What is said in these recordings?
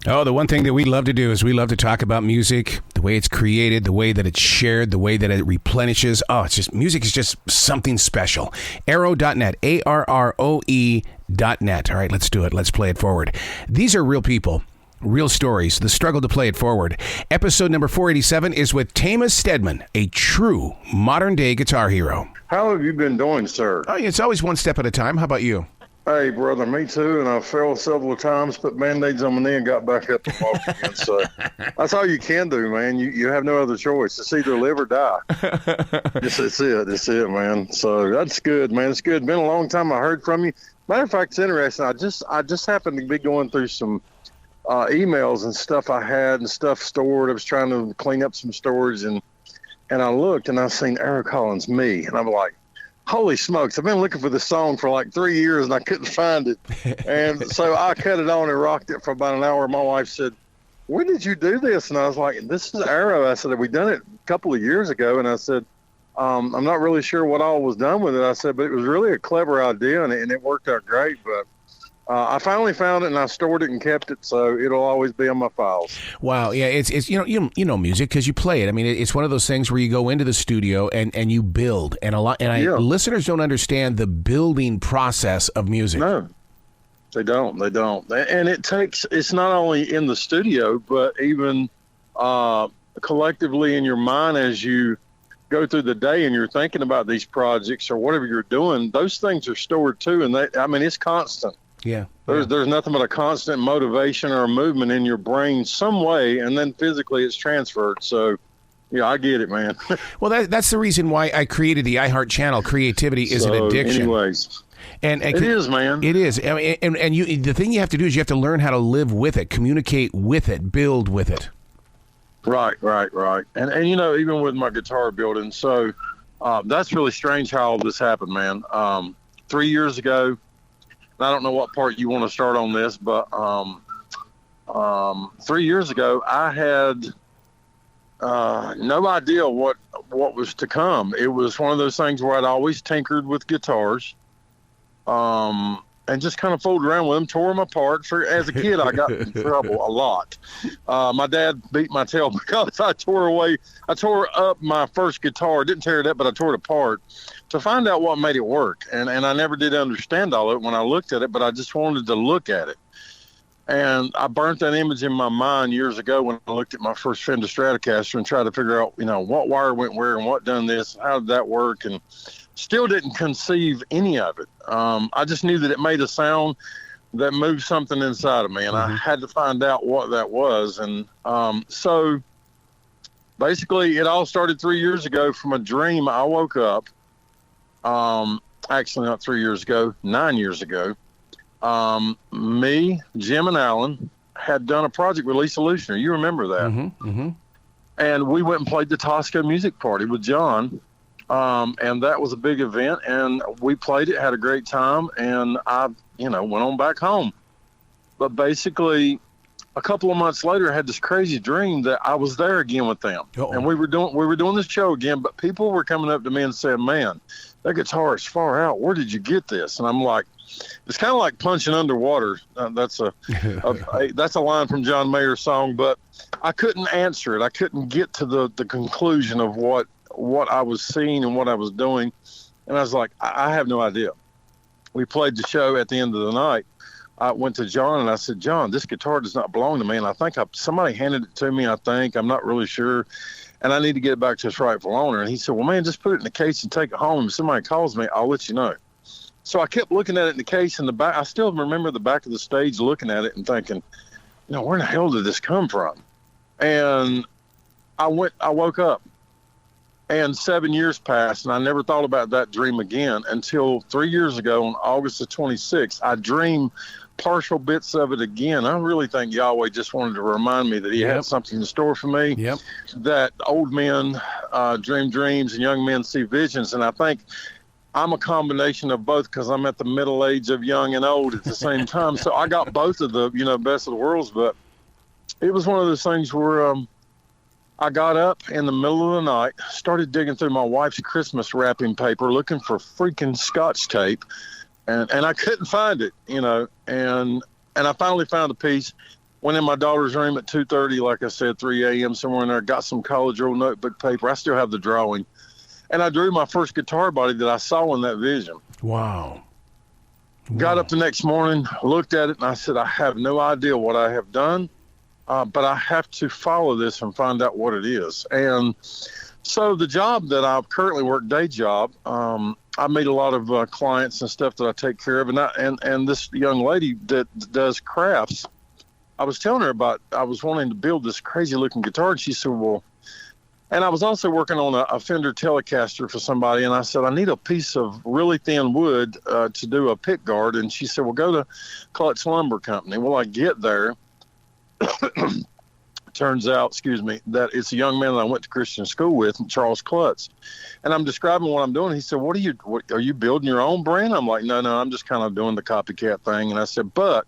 Oh, the one thing that we love to do is we love to talk about music, the way it's created, the way that it's shared, the way that it replenishes. Oh, it's just, music is just something special. Arrow.net, ARROE.net. All right, let's do it. Let's play it forward. These are real people, real stories, the struggle to play it forward. Episode number 487 is with Taima Steadman, a true modern-day guitar hero. How have you been doing, sir? Oh, it's always one step at a time. How about you? Hey, brother, me too, and I fell several times, put Band-Aids on my knee, and got back up and walked again. So that's all you can do, man. You have no other choice. It's either live or die. It's it, man. So that's good, man. It's good. Been a long time I heard from you. Matter of fact, it's interesting. I just happened to be going through some emails and stuff I had and stuff stored. I was trying to clean up some storage, and I looked, and I seen Eric Collins, Me, and I'm like, holy smokes, I've been looking for this song for like 3 years and I couldn't find it. And so I cut it on and rocked it for about an hour. My wife said, when did you do this? And I was like, this is Arrow. I said, we done it a couple of years ago. And I said, I'm not really sure what all was done with it. I said, but it was really a clever idea and it worked out great. But I finally found it and I stored it and kept it, so it'll always be on my files. Wow, yeah, it's you know music because you play it. I mean, it's one of those things where you go into the studio and you build, and listeners don't understand the building process of music. No, they don't, and it's not only in the studio, but even collectively in your mind as you go through the day and you're thinking about these projects or whatever you're doing. Those things are stored too, and it's constant. Yeah. There's nothing but a constant motivation or a movement in your brain some way, and then physically it's transferred. So, yeah, I get it, man. Well, that's the reason why I created the iHeart channel. Creativity is an addiction. Anyways, and it is, man. It is. I mean, and the thing you have to do is you have to learn how to live with it, communicate with it, build with it. Right. And you know, even with my guitar building, so that's really strange how all this happened, man. 3 years ago, I don't know what part you want to start on this, but 3 years ago, I had no idea what was to come. It was one of those things where I'd always tinkered with guitars and just kind of fooled around with them, tore them apart. As a kid, I got in trouble a lot. My dad beat my tail because I tore up my first guitar. Didn't tear it up, but I tore it apart to find out what made it work. And I never did understand all of it when I looked at it, but I just wanted to look at it. And I burnt that image in my mind years ago when I looked at my first Fender Stratocaster and tried to figure out, what wire went where and what done this, how did that work, and still didn't conceive any of it. I just knew that it made a sound that moved something inside of me, and I had to find out what that was. And so basically it all started 3 years ago from a dream. I woke up, actually not 3 years ago, 9 years ago. Me, Jim, and Alan had done a project with Lisa Luthier. You remember that? And we went and played the Tosca music party with John. And that was a big event, and we played it, had a great time, and I, went on back home. But basically, a couple of months later, I had this crazy dream that I was there again with them. Uh-oh. And we were doing this show again, but people were coming up to me and saying, man, that guitar is far out. Where did you get this? And I'm like, it's kind of like punching underwater. That's a line from John Mayer's song, but I couldn't answer it. I couldn't get to the conclusion of what I was seeing and what I was doing. And I was like, I have no idea. We played the show at the end of the night. I went to John and I said, John, this guitar does not belong to me. And I think somebody handed it to me. I'm not really sure. And I need to get it back to its rightful owner. And he said, well, man, just put it in the case and take it home. If somebody calls me, I'll let you know. So I kept looking at it in the case in the back. I still remember the back of the stage looking at it and thinking, where in the hell did this come from? And I woke up. And 7 years passed, and I never thought about that dream again until 3 years ago on August the 26th. I dreamed partial bits of it again. I really think Yahweh just wanted to remind me that he had something in store for me, that old men dream dreams and young men see visions. And I think I'm a combination of both because I'm at the middle age of young and old at the same time. So I got both of the, best of the worlds. But it was one of those things where I got up in the middle of the night, started digging through my wife's Christmas wrapping paper, looking for freaking Scotch tape, and I couldn't find it, and I finally found a piece, went in my daughter's room at 2:30, like I said, 3 a.m., somewhere in there, got some college roll notebook paper. I still have the drawing. And I drew my first guitar body that I saw in that vision. Wow. Got up the next morning, looked at it, and I said, I have no idea what I have done, but I have to follow this and find out what it is. And so the job that I currently work, day job, I meet a lot of clients and stuff that I take care of. And this young lady that does crafts, I was telling her about, I was wanting to build this crazy looking guitar. And she said, well, and I was also working on a Fender Telecaster for somebody. And I said, I need a piece of really thin wood to do a pick guard. And she said, well, go to Klutz Lumber Company. Well, I get there. Turns out, that it's a young man that I went to Christian school with, Charles Klutz. And I'm describing what I'm doing. He said, what are you building your own brand? I'm like, no, I'm just kind of doing the copycat thing. And I said, but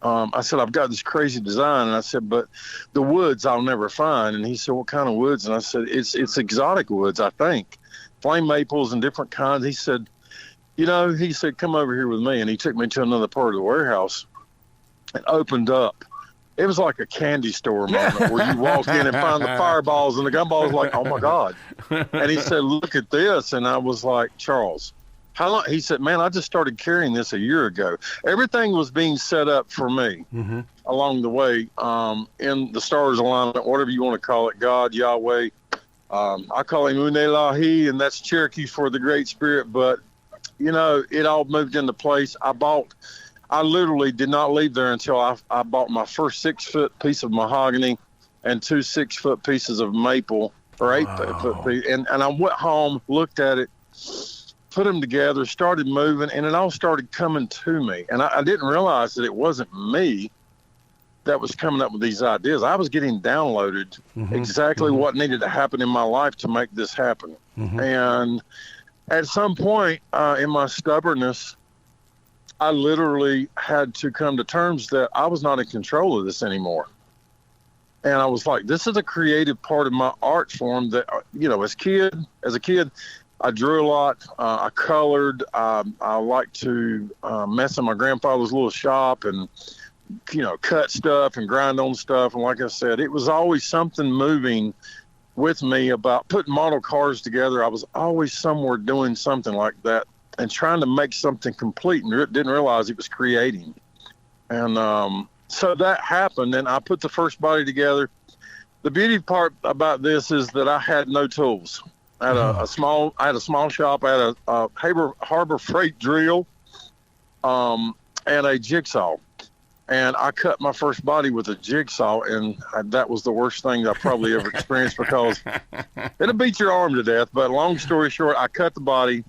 I've got this crazy design. And I said, but the woods I'll never find. And he said, what kind of woods? And I said, it's exotic woods, I think. Flame maples and different kinds. He said, come over here with me. And he took me to another part of the warehouse and opened up. It was like a candy store moment where you walk in and find the fireballs and the gumballs, like, oh my God. And he said, look at this. And I was like, Charles, how long? He said, man, I just started carrying this a year ago. Everything was being set up for me along the way, in the stars alignment, whatever you want to call it, God, Yahweh. I call him Unelahi, and that's Cherokee for the Great Spirit. But, it all moved into place. I literally did not leave there until I bought my first 6-foot piece of mahogany and 2 6-foot pieces of maple, or 8-foot piece. And I went home, looked at it, put them together, started moving, and it all started coming to me. And I didn't realize that it wasn't me that was coming up with these ideas. I was getting downloaded exactly what needed to happen in my life to make this happen. And at some point in my stubbornness, I literally had to come to terms that I was not in control of this anymore. And I was like, this is a creative part of my art form that, as a kid, I drew a lot. I colored. I liked to mess in my grandfather's little shop and, cut stuff and grind on stuff. And like I said, it was always something moving with me about putting model cars together. I was always somewhere doing something like that, and trying to make something complete, and didn't realize it was creating. And so that happened, and I put the first body together. The beauty part about this is that I had no tools. I had a small shop. I had a Harbor Freight drill and a jigsaw. And I cut my first body with a jigsaw, and that was the worst thing I probably ever experienced, because it'll beat your arm to death. But long story short, I cut the body.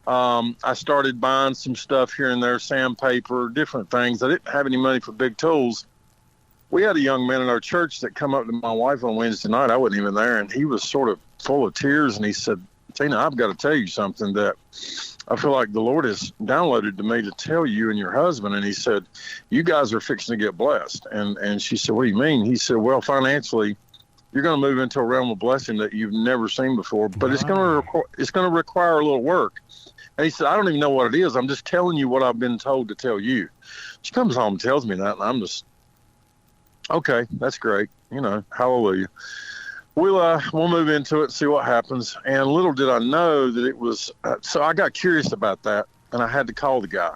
I started buying some stuff here and there, sandpaper, different things. I didn't have any money for big tools. We had a young man in our church that come up to my wife on Wednesday night. I wasn't even there, and he was sort of full of tears, and he said, Tina, I've got to tell you something that I feel like the Lord has downloaded to me to tell you and your husband. And he said, you guys are fixing to get blessed. And she said, what do you mean? He said, well, financially, you're going to move into a realm of blessing that you've never seen before, but it's going to require a little work. And he said, I don't even know what it is. I'm just telling you what I've been told to tell you. She comes home and tells me that, and I'm just, okay, that's great. Hallelujah. We'll move into it and see what happens. And little did I know that it was, so I got curious about that, and I had to call the guy.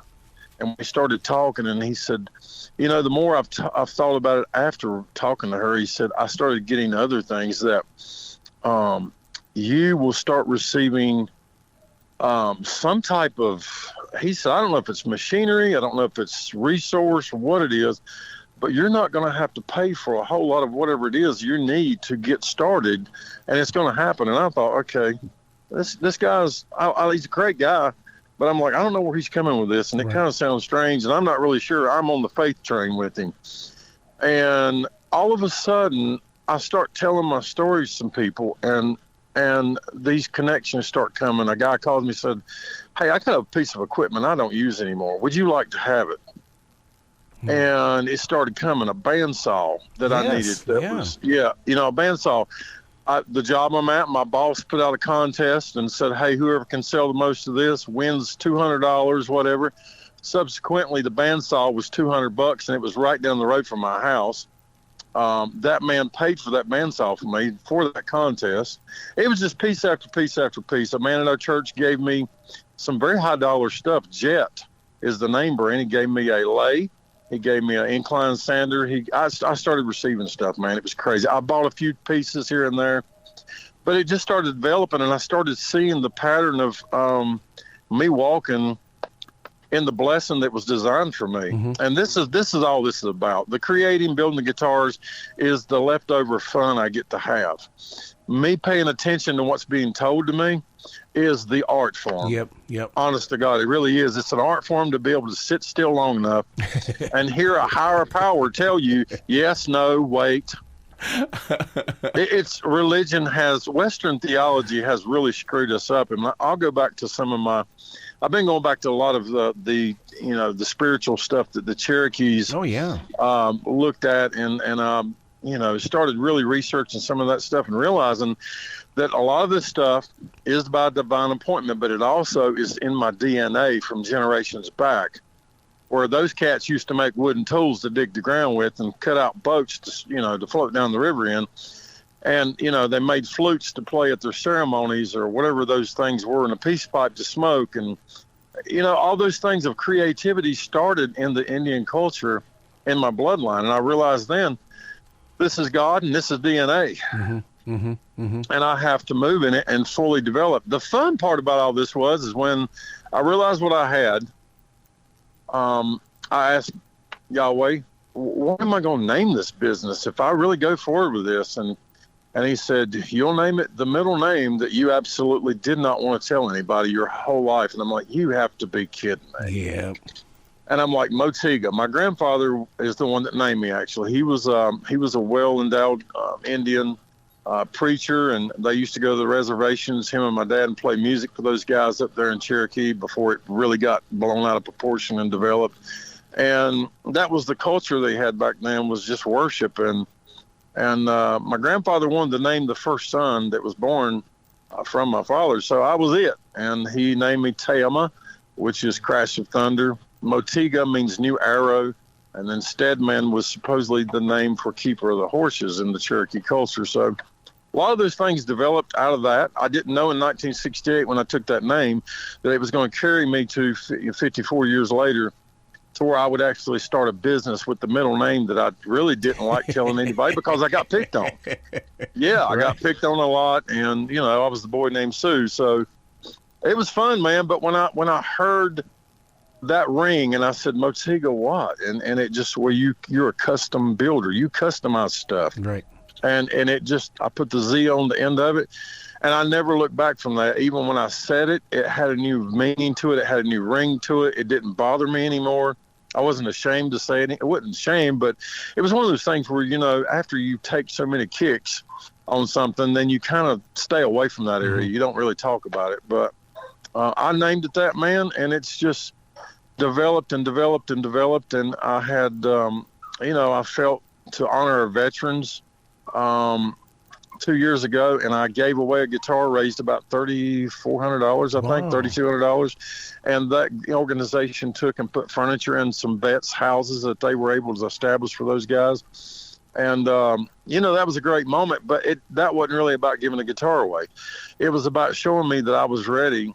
And we started talking, and he said, the more I've thought about it after talking to her, he said, I started getting other things that you will start receiving some type of, he said, I don't know if it's machinery, I don't know if it's resource or what it is, but you're not going to have to pay for a whole lot of whatever it is you need to get started, and it's going to happen. And I thought, okay, this guy's, he's a great guy, but I'm like, I don't know where he's coming with this, and it kind of sounds strange, and I'm not really sure. I'm on the faith train with him. And all of a sudden, I start telling my stories to some people, and these connections start coming. A guy called me and said, hey, I got a piece of equipment I don't use anymore. Would you like to have it? And it started coming, a bandsaw that I needed. That was, a bandsaw. The job I'm at, my boss put out a contest and said, hey, whoever can sell the most of this wins $200, whatever. Subsequently, the bandsaw was $200, and it was right down the road from my house. That man paid for that bandsaw for me for that contest. It was just piece after piece after piece. A man in our church gave me some very high dollar stuff. Jet is the name brand. He gave me a lathe. He gave me an incline sander. I started receiving stuff, man. It was crazy. I bought a few pieces here and there, but it just started developing, and I started seeing the pattern of me walking in the blessing that was designed for me. Mm-hmm. And this is all this is about. The creating, building the guitars is the leftover fun I get to have. Me paying attention to what's being told to me is the art form. Yep. Honest to God, it really is. It's an art form to be able to sit still long enough and hear a higher power tell you, yes, no, wait. It's religion Western theology has really screwed us up. And I'll go back to I've been going back to a lot of the spiritual stuff that the Cherokees looked at and started really researching some of that stuff and realizing that a lot of this stuff is by divine appointment, but it also is in my DNA from generations back, where those cats used to make wooden tools to dig the ground with and cut out boats to float down the river in. And, they made flutes to play at their ceremonies or whatever those things were, and a peace pipe to smoke. And, all those things of creativity started in the Indian culture in my bloodline. And I realized then, this is God and this is DNA. Mm-hmm. Mm-hmm. Mm-hmm. And I have to move in it and fully develop. The fun part about all this is when I realized what I had, I asked Yahweh, what am I going to name this business if I really go forward with this? And he said, you'll name it the middle name that you absolutely did not want to tell anybody your whole life. And I'm like, you have to be kidding me. Yeah. And I'm like, Motega. My grandfather is the one that named me, actually. He was a well-endowed Indian preacher, and they used to go to the reservations, him and my dad, and play music for those guys up there in Cherokee before it really got blown out of proportion and developed. And that was the culture they had back then, was just worship. And my grandfather wanted to name the first son that was born from my father, so I was it. And he named me Taima, which is Crash of Thunder. Motega means new arrow, and then Steadman was supposedly the name for keeper of the horses in the Cherokee culture. So a lot of those things developed out of that. I didn't know in 1968 when I took that name that it was going to carry me to 54 years later to where I would actually start a business with the middle name that I really didn't like telling anybody because I got picked on. Yeah, I got picked on a lot, and, I was the boy named Sue. So it was fun, man. But when I heard that ring and I said, Motega what? And it just, you're a custom builder. You customize stuff. Right. And it just, I put the Z on the end of it, and I never looked back from that. Even when I said it, it had a new meaning to it. It had a new ring to it. It didn't bother me anymore. I wasn't ashamed to say it. It wasn't shame, but it was one of those things where, after you take so many kicks on something, then you kind of stay away from that area. Mm-hmm. You don't really talk about it. But I named it that, man, and it's just developed and developed and developed. And I had, I felt to honor our veterans 2 years ago, and I gave away a guitar, raised about $3,400, I think, $3,200. And that organization took and put furniture in some vets' houses that they were able to establish for those guys. And, that was a great moment, but that wasn't really about giving a guitar away. It was about showing me that I was ready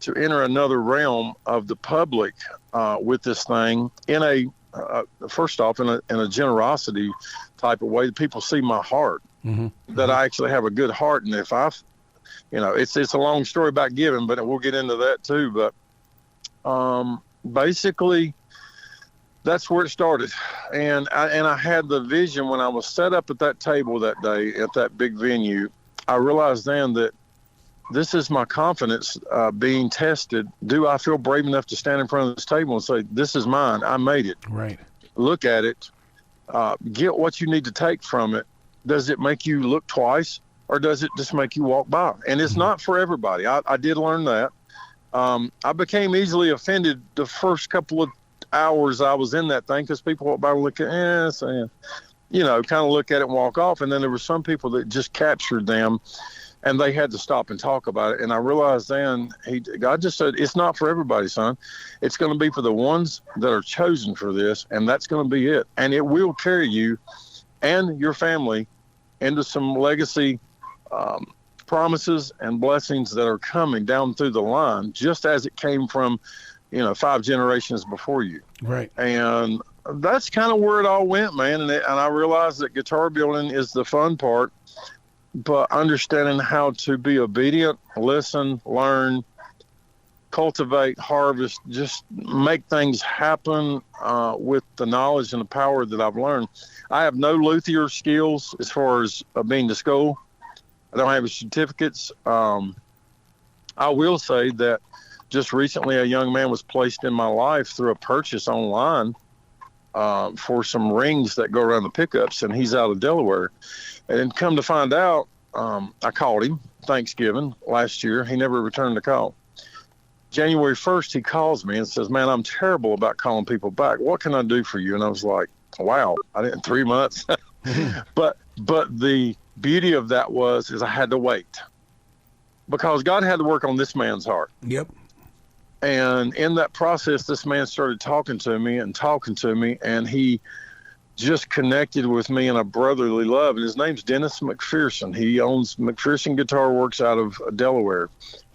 to enter another realm of the public with this thing in first off, in a generosity type of way. People see my heart, that I actually have a good heart. And if it's a long story about giving, but we'll get into that too. But basically, that's where it started. And I had the vision when I was set up at that table that day at that big venue. I realized then that this is my confidence being tested. Do I feel brave enough to stand in front of this table and say, this is mine, I made it? Right. Look at it. Get what you need to take from it. Does it make you look twice, or does it just make you walk by? And it's not for everybody. I did learn that. I became easily offended the first couple of hours I was in that thing, because people walk by and look at kind of look at it and walk off. And then there were some people that just captured them. And they had to stop and talk about it. And I realized then, God just said, it's not for everybody, son. It's going to be for the ones that are chosen for this, and that's going to be it. And it will carry you and your family into some legacy promises and blessings that are coming down through the line, just as it came from, 5 generations before you. Right. And that's kind of where it all went, man. And I realized that guitar building is the fun part, but understanding how to be obedient, listen, learn, cultivate, harvest, just make things happen with the knowledge and the power that I've learned. I have no luthier skills as far as being to school. I don't have any certificates. I will say that just recently a young man was placed in my life through a purchase online for some rings that go around the pickups, and he's out of Delaware. And come to find out, I called him Thanksgiving last year. He never returned the call. January 1st, he calls me and says, man, I'm terrible about calling people back. What can I do for you? And I was like, wow, I didn't 3 months. But the beauty of that is I had to wait because God had to work on this man's heart. Yep. And in that process, this man started talking to me, and he just connected with me in a brotherly love. And his name's Dennis McPherson. He owns McPherson Guitar Works out of Delaware,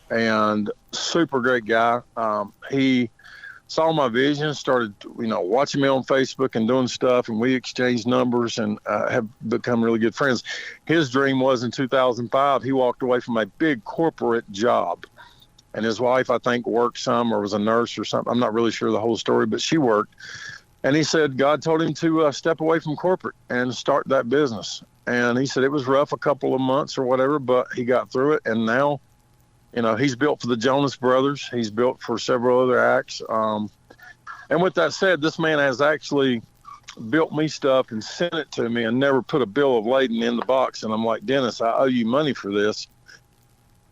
and super great guy. He saw my vision, started, watching me on Facebook and doing stuff, and we exchanged numbers and have become really good friends. His dream was in 2005, he walked away from a big corporate job. And his wife, I think, worked some or was a nurse or something. I'm not really sure the whole story, but she worked. And he said God told him to step away from corporate and start that business. And he said it was rough a couple of months or whatever, but he got through it. And now, he's built for the Jonas Brothers. He's built for several other acts. And with that said, this man has actually built me stuff and sent it to me and never put a bill of lading in the box. And I'm like, Dennis, I owe you money for this.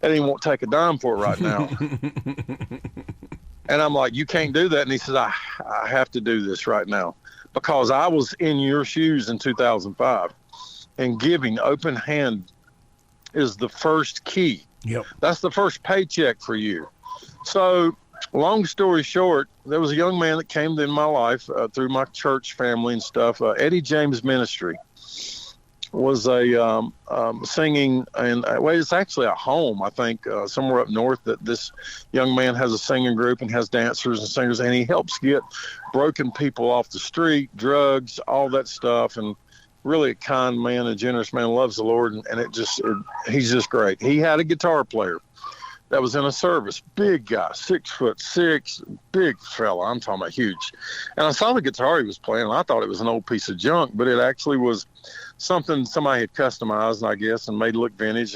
And he won't take a dime for it right now. And I'm like, you can't do that. And he says, I have to do this right now because I was in your shoes in 2005, and giving open hand is the first key. Yep. That's the first paycheck for you. So long story short, there was a young man that came in my life through my church family and stuff. Eddie James Ministry was a singing, and it's actually a home, I think, somewhere up north, that this young man has a singing group and has dancers and singers, and he helps get broken people off the street, drugs, all that stuff. And really a kind man, a generous man, loves the Lord, and he's just great. He had a guitar player that was in a service, big guy, 6'6", big fella. I'm talking about huge. And I saw the guitar he was playing, and I thought it was an old piece of junk, but it actually was something somebody had customized, I guess, and made look vintage.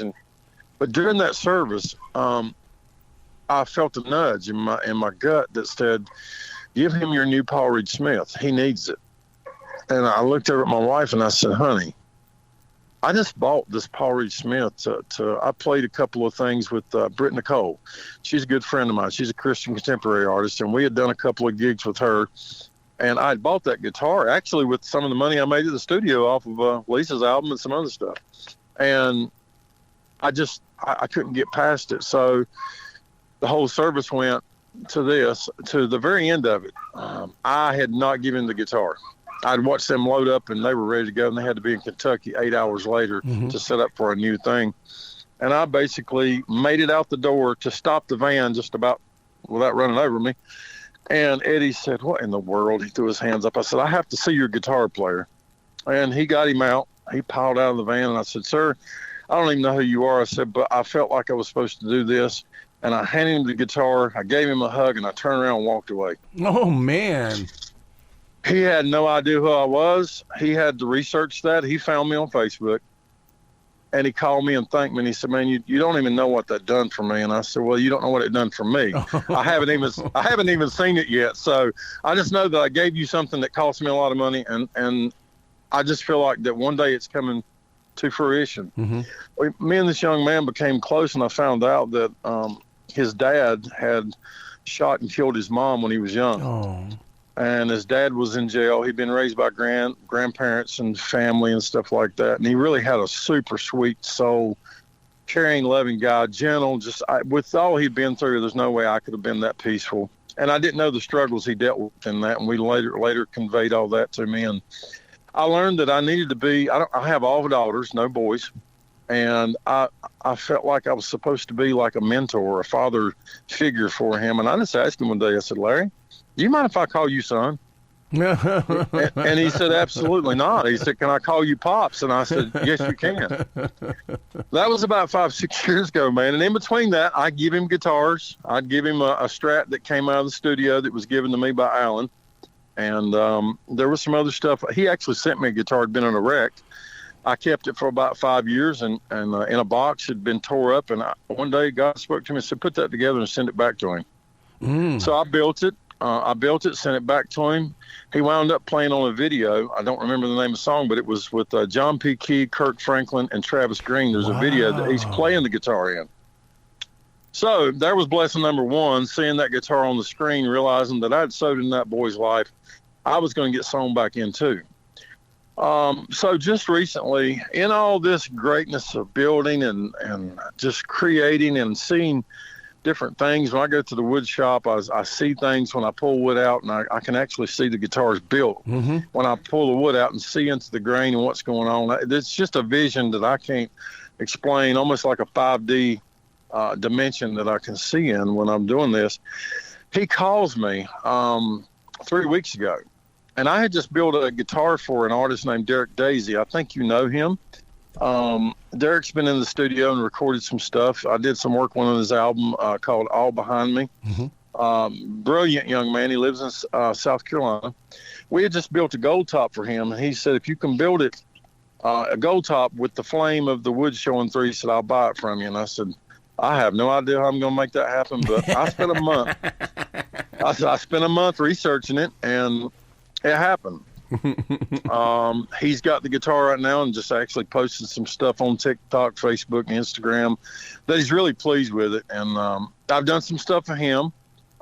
But during that service, I felt a nudge in my gut that said, "Give him your new Paul Reed Smith. He needs it." And I looked over at my wife and I said, "Honey, I just bought this Paul Reed Smith I played a couple of things with Britt Nicole. She's a good friend of mine. She's a Christian contemporary artist, and we had done a couple of gigs with her. And I had bought that guitar actually with some of the money I made at the studio off of Lisa's album and some other stuff. And I couldn't get past it. So the whole service went to the very end of it. I had not given the guitar. I'd watched them load up and they were ready to go, and they had to be in Kentucky 8 hours later to set up for a new thing. And I basically made it out the door to stop the van just about without running over me. And Eddie said, "What in the world?" He threw his hands up. I said, "I have to see your guitar player." And he got him out. He piled out of the van, and I said, "Sir, I don't even know who you are." I said, "But I felt like I was supposed to do this." And I handed him the guitar. I gave him a hug, and I turned around and walked away. Oh, man. He had no idea who I was. He had to research that. He found me on Facebook, and he called me and thanked me. And he said, "Man, you don't even know what that done for me." And I said, "Well, you don't know what it done for me. I haven't even seen it yet. So I just know that I gave you something that cost me a lot of money, and I just feel like that one day it's coming to fruition." Me and this young man became close, and I found out that his dad had shot and killed his mom when he was young. Oh. And his dad was in jail. He'd been raised by grandparents and family and stuff like that. And he really had a super sweet soul, caring, loving guy, gentle. With all he'd been through, there's no way I could have been that peaceful. And I didn't know the struggles he dealt with in that. And we later conveyed all that to me. And I learned that I needed to be. I have all daughters, no boys, and I felt like I was supposed to be like a mentor, a father figure for him. And I just asked him one day. I said, "Larry, do you mind if I call you son?" And he said, "Absolutely not." He said, "Can I call you Pops?" And I said, "Yes, you can." That was about 5-6 years ago, man. And in between that, I'd give him guitars. I'd give him a Strat that came out of the studio that was given to me by Alan. And there was some other stuff. He actually sent me a guitar. Had been in a wreck. I kept it for about 5 years and in a box. Had been tore up. And one day God spoke to me and said, "Put that together and send it back to him." So I built it. Sent it back to him. He wound up playing on a video. I don't remember the name of the song, but it was with John P. Key, Kirk Franklin, and Travis Green. There's a video that he's playing the guitar in. So there was blessing number one, seeing that guitar on the screen, realizing that I'd sowed in that boy's life. I was going to get sown back in too. So just recently, in all this greatness of building and just creating and seeing different things, when I go to the wood shop, I see things when I pull wood out, and I can actually see the guitars built. When I pull the wood out and see into the grain and what's going on, it's just a vision that I can't explain, almost like a 5D dimension that I can see in when I'm doing this. He calls me 3 weeks ago, and I had just built a guitar for an artist named Derek Daisy. I think you know him. Derek's been in the studio and recorded some stuff. I did some work on his album called All Behind Me. Brilliant young man. He lives in South Carolina. We had just built a gold top for him, and he said, "If you can build it a gold top with the flame of the wood showing through," he said, "I'll buy it from you." And I said, "I have no idea how I'm going to make that happen," but I spent a month. I spent a month researching it, and it happened. He's got the guitar right now and just actually posted some stuff on TikTok, Facebook, and Instagram that he's really pleased with it. And I've done some stuff for him.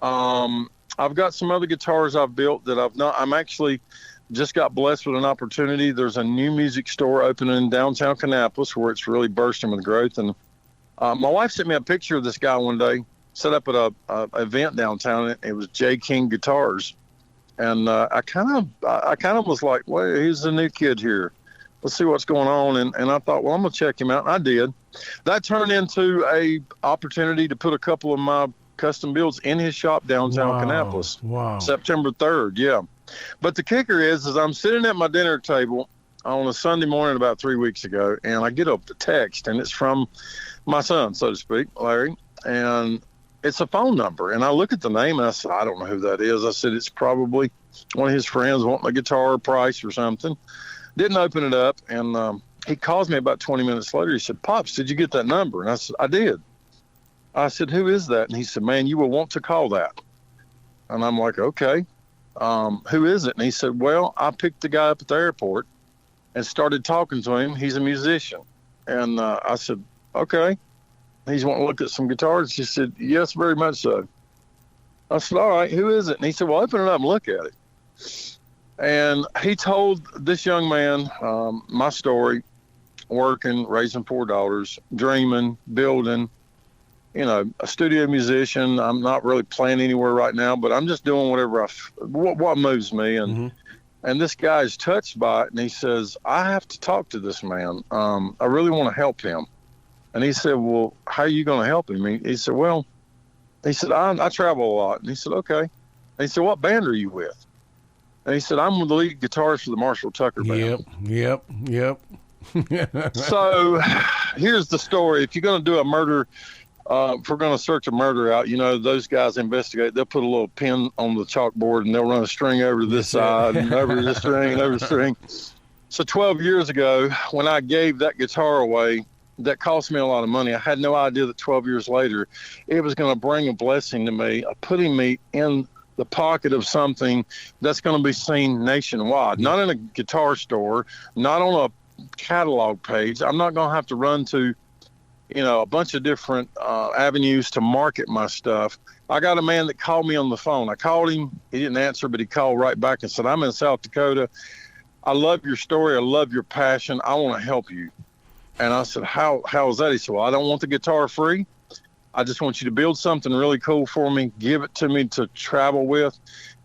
I've got some other guitars I've built that I'm actually just got blessed with an opportunity. There's a new music store opening in downtown Kannapolis where it's really bursting with growth. And my wife sent me a picture of this guy one day, set up at a event downtown. It was J. King Guitars. And I kind of was like, well, he's a new kid here. Let's see what's going on. And I thought, well, I'm going to check him out. And I did. That turned into a opportunity to put a couple of my custom builds in his shop downtown Kannapolis. September 3rd. Yeah. But the kicker is I'm sitting at my dinner table on a Sunday morning about 3 weeks ago, and I get a text, and it's from my son, so to speak, Larry. And it's a phone number, and I look at the name, and I said, I don't know who that is. I said, it's probably one of his friends wanting a guitar price or something. Didn't open it up, and he calls me about 20 minutes later. He said, "Pops, did you get that number?" And I said, "I did." I said, "Who is that?" And he said, "Man, you will want to call that." And I'm like, "Okay, who is it?" And he said, "Well, I picked the guy up at the airport and started talking to him. He's a musician." And I said, "Okay." He's wanting to look at some guitars. He said, "Yes, very much so." I said, "All right, who is it?" And he said, "Well, open it up and look at it." And he told this young man my story, working, raising 4 daughters, dreaming, building, a studio musician. I'm not really playing anywhere right now, but I'm just doing whatever what moves me. And and this guy is touched by it, and he says, "I have to talk to this man. I really want to help him." And he said, "Well, how are you going to help him?" He said, "Well," he said, I travel a lot." And he said, "Okay." And he said, "What band are you with?" And he said, "I'm the lead guitarist for the Marshall Tucker Band." Yep. So here's the story. If you're going to do a murder, if we're going to search a murder out, those guys investigate. They'll put a little pin on the chalkboard, and they'll run a string over to this side and over the string and over the string. So 12 years ago, when I gave that guitar away, that cost me a lot of money. I had no idea that 12 years later, it was going to bring a blessing to me, putting me in the pocket of something that's going to be seen nationwide, not in a guitar store, not on a catalog page. I'm not going to have to run to, a bunch of different avenues to market my stuff. I got a man that called me on the phone. I called him. He didn't answer, but he called right back and said, "I'm in South Dakota. I love your story. I love your passion. I want to help you." And I said, how is that? He said, well, I don't want the guitar free. I just want you to build something really cool for me, give it to me to travel with,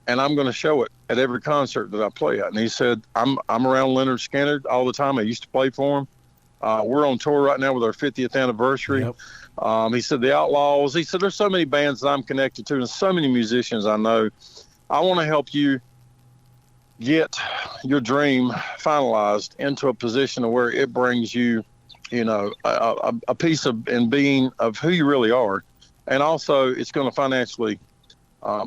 and I'm going to show it at every concert that I play at. And he said, I'm around Leonard Skinner all the time. I used to play for him. We're on tour right now with our 50th anniversary. Yep. He said, the Outlaws. He said, there's so many bands that I'm connected to and so many musicians I know. I want to help you get your dream finalized into a position where it brings you, a piece of and being of who you really are. And also it's going to financially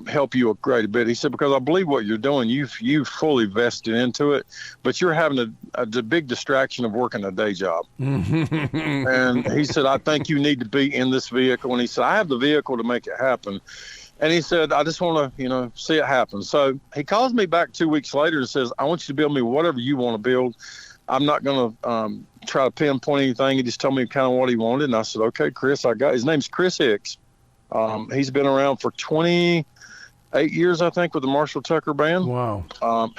help you a great bit. He said, because I believe what you're doing, you've fully vested into it, but you're having a big distraction of working a day job. And he said, I think you need to be in this vehicle. And he said, I have the vehicle to make it happen. And he said, I just want to, see it happen. So he calls me back 2 weeks later and says, I want you to build me whatever you want to build. I'm not going to try to pinpoint anything. He just told me kind of what he wanted. And I said, okay, Chris, his name's Chris Hicks. He's been around for 28 years, I think, with the Marshall Tucker Band. Wow.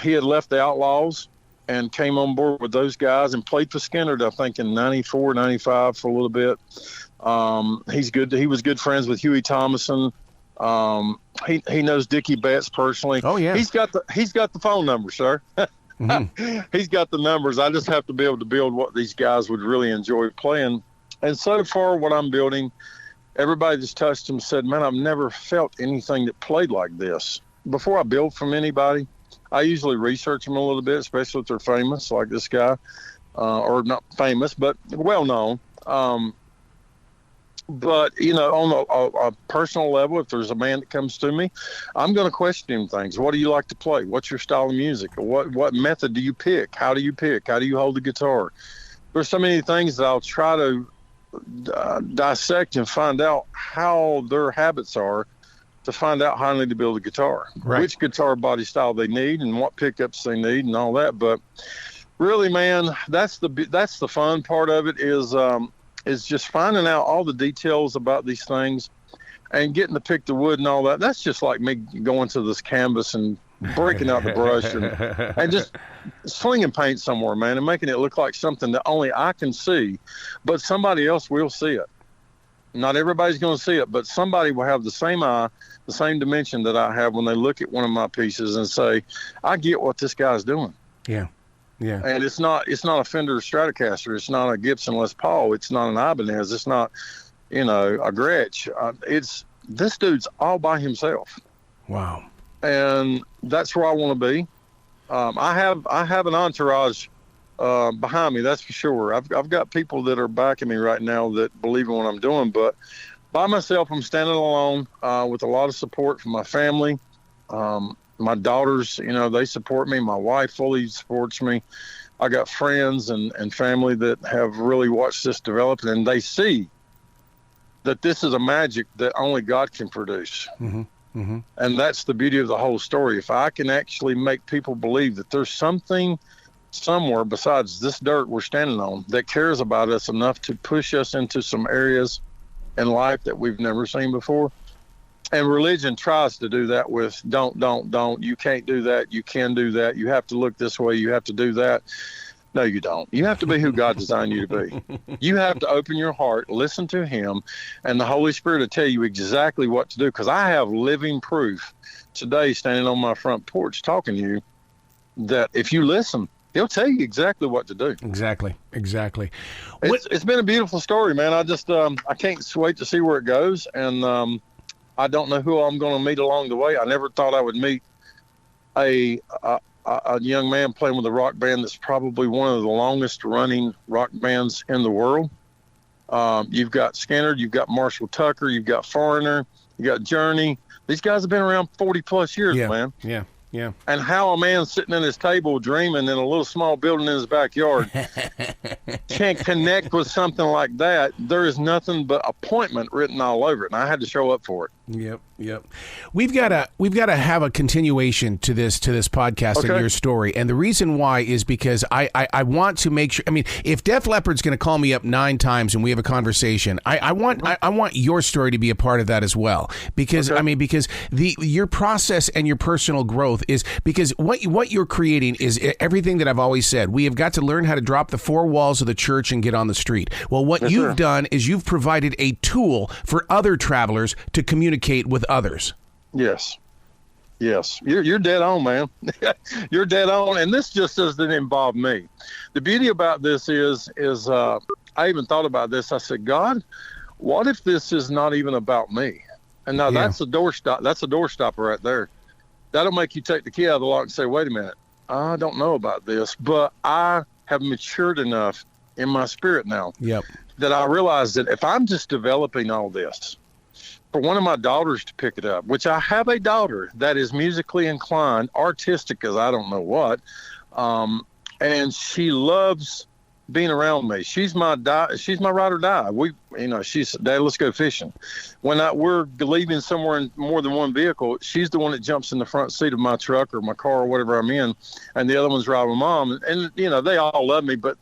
He had left the Outlaws and came on board with those guys and played for Skinner, I think, in 94, 95 for a little bit. He's good. He was good friends with Huey Thomason. He knows Dickie Betts personally. Oh, yeah. He's got the phone number, sir. Mm-hmm. He's got the numbers. I just have to be able to build what these guys would really enjoy playing. And so far, what I'm building, everybody that's touched them said, man, I've never felt anything that played like this. Before I build from anybody, I usually research them a little bit, especially if they're famous, like this guy, or not famous, but well known. But, on a personal level, if there's a man that comes to me, I'm going to question him things. What do you like to play? What's your style of music? What method do you pick? How do you pick? How do you hold the guitar? There's so many things that I'll try to dissect and find out how their habits are to find out how I need to build a guitar, right. Which guitar body style they need and what pickups they need and all that. But really, man, that's the fun part of it is just finding out all the details about these things and getting to pick the wood and all that. That's just like me going to this canvas and breaking out the brush and just slinging paint somewhere, man, and making it look like something that only I can see, but somebody else will see it. Not everybody's going to see it, but somebody will have the same eye, the same dimension that I have when they look at one of my pieces and say, I get what this guy's doing. Yeah. Yeah. And it's not a Fender Stratocaster. It's not a Gibson Les Paul. It's not an Ibanez. It's not, a Gretsch. This dude's all by himself. Wow. And that's where I want to be. I have an entourage behind me, that's for sure. I've got people that are backing me right now that believe in what I'm doing, but by myself, I'm standing alone with a lot of support from my family. My daughters, they support me. My wife fully supports me. I got friends and family that have really watched this develop, and they see that this is a magic that only God can produce. Mm-hmm. Mm-hmm. And that's the beauty of the whole story. If I can actually make people believe that there's something somewhere besides this dirt we're standing on that cares about us enough to push us into some areas in life that we've never seen before. And religion tries to do that with don't. You can't do that. You can do that. You have to look this way. You have to do that. No, you don't. You have to be who God designed you to be. You have to open your heart, listen to him, and the Holy Spirit will tell you exactly what to do. Because I have living proof today standing on my front porch talking to you that if you listen, he'll tell you exactly what to do. Exactly. It's been a beautiful story, man. I just I can't wait to see where it goes. And I don't know who I'm going to meet along the way. I never thought I would meet a young man playing with a rock band that's probably one of the longest running rock bands in the world. You've got Skinner, you've got Marshall Tucker, you've got Foreigner, you got Journey. These guys have been around 40 plus years, man. Yeah. And how a man sitting at his table dreaming in a little small building in his backyard can't connect with something like that. There is nothing but appointment written all over it, and I had to show up for it. Yep. We've got to have a continuation to this podcast and your story. And the reason why is because I want to make sure. I mean, if Def Leppard's going to call me up 9 times and we have a conversation, I want your story to be a part of that as well. Because because your process and your personal growth is because what you're creating is everything that I've always said. We have got to learn how to drop the 4 walls of the church and get on the street. Well, what you've done is you've provided a tool for other travelers to communicate with others. Yes. You're dead on, man. You're dead on. And this just doesn't involve me. The beauty about this is I even thought about this. I said, God, what if this is not even about me? And now that's a doorstop. That's a doorstopper right there. That'll make you take the key out of the lock and say, wait a minute, I don't know about this, but I have matured enough in my spirit now that I realize that if I'm just developing all this, for one of my daughters to pick it up, which I have a daughter that is musically inclined, artistic as I don't know what, and she loves being around me. She's my ride or die. She's, Dad, let's go fishing. When we're leaving somewhere in more than one vehicle, she's the one that jumps in the front seat of my truck or my car or whatever I'm in, and the other one's riding with Mom. And they all love me, but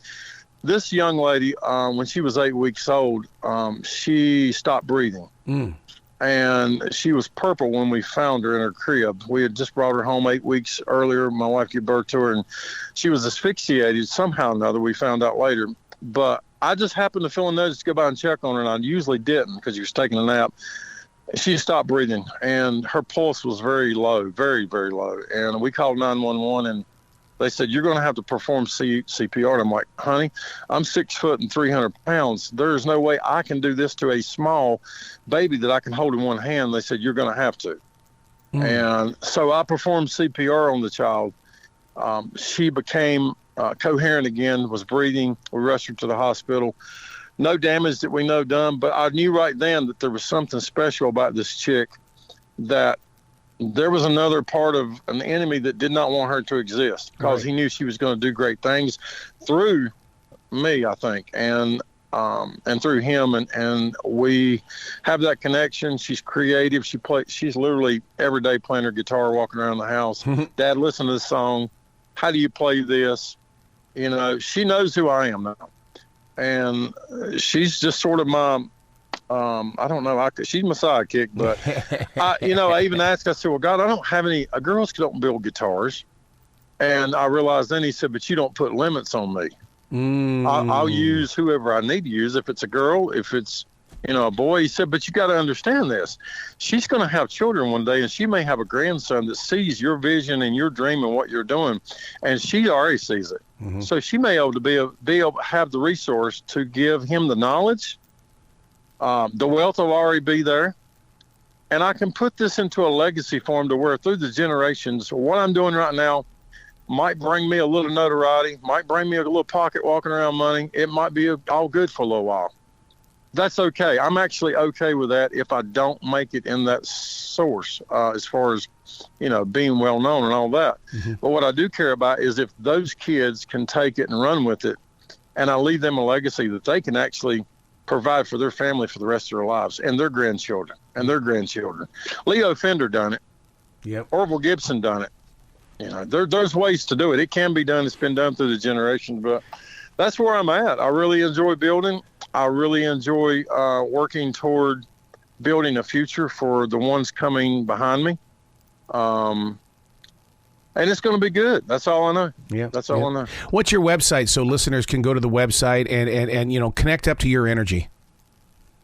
this young lady, when she was 8 weeks old, she stopped breathing. And she was purple when we found her in her crib. We had just brought her home 8 weeks earlier. My wife gave birth to her, and she was asphyxiated somehow or another. We found out later. But I just happened to feel a nudge to go by and check on her, and I usually didn't because she was taking a nap. She stopped breathing, and her pulse was very low, very, very low. And we called 911, and they said, you're going to have to perform CPR. And I'm like, honey, I'm 6 foot and 300 pounds. There's no way I can do this to a small baby that I can hold in one hand. They said, you're going to have to. And so I performed CPR on the child. She became coherent again, was breathing. We rushed her to the hospital. No damage that we know done, but I knew right then that there was something special about this chick, that there was another part of an enemy that did not want her to exist because he knew she was going to do great things through me, I think, and through him. And we have that connection. She's creative. She's literally every day playing her guitar, walking around the house. Dad, listen to this song. How do you play this? She knows who I am now. And she's just sort of my, I don't know. She's my sidekick, but I even asked, I said, well, God, I don't have any, girls don't build guitars. And I realized then he said, but you don't put limits on me. I'll use whoever I need to use. If it's a girl, if it's, a boy, he said, but you got to understand this. She's going to have children one day, and she may have a grandson that sees your vision and your dream and what you're doing. And she already sees it. So she may be able to have the resource to give him the knowledge. The wealth will already be there. And I can put this into a legacy form to where through the generations, what I'm doing right now might bring me a little notoriety, might bring me a little pocket walking around money. It might be all good for a little while. That's okay. I'm actually okay with that if I don't make it in that source as far as, being well known and all that. But what I do care about is if those kids can take it and run with it, and I leave them a legacy that they can actually provide for their family for the rest of their lives and their grandchildren and their grandchildren. Leo Fender done it. Orville Gibson done it. There's ways to do it. It can be done. It's been done through the generations, but that's where I'm at. I really enjoy building. I really enjoy working toward building a future for the ones coming behind me. And it's going to be good. That's all I know. That's all I know. What's your website so listeners can go to the website and connect up to your energy?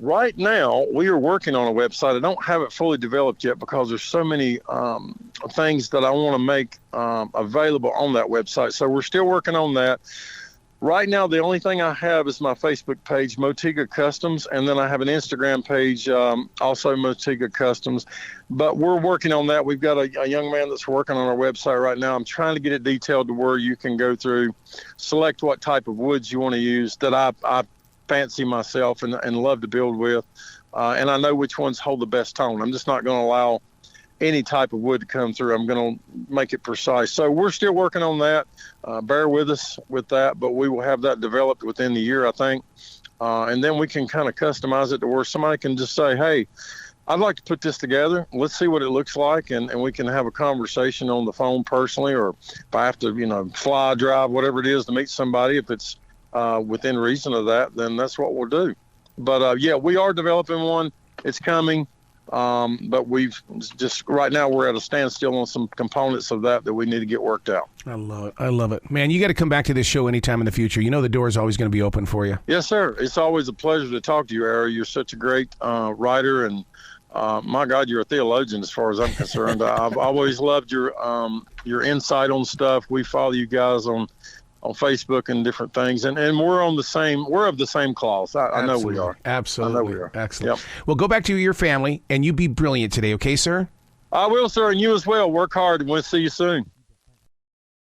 Right now, we are working on a website. I don't have it fully developed yet because there's so many things that I want to make available on that website. So we're still working on that. Right now, the only thing I have is my Facebook page, MotegaCustomz, and then I have an Instagram page, also MotegaCustomz. But we're working on that. We've got a young man that's working on our website right now. I'm trying to get it detailed to where you can go through, select what type of woods you want to use that I fancy myself and love to build with. And I know which ones hold the best tone. I'm just not going to allow any type of wood to come through. I'm going to make it precise. So we're still working on that. Bear with us with that, but we will have that developed within the year, I think. And then we can kind of customize it to where somebody can just say, hey, I'd like to put this together. Let's see what it looks like, and we can have a conversation on the phone personally, or if I have to, fly, drive, whatever it is to meet somebody. If it's within reason of that, then that's what we'll do. But yeah, we are developing one. It's coming. But we've just right now we're at a standstill on some components of that we need to get worked out. I love it. I love it, man. You got to come back to this show anytime in the future. The door is always going to be open for you. Yes, sir. It's always a pleasure to talk to you, Ari. You're such a great writer, and my God, you're a theologian as far as I'm concerned. I've always loved your insight on stuff. We follow you guys on Facebook and different things, and we're of the same cloth. I know we are. Absolutely. I know we are. Excellent. Yep. Well, go back to your family, and you be brilliant today, okay, sir? I will, sir, and you as well. Work hard, and we'll see you soon.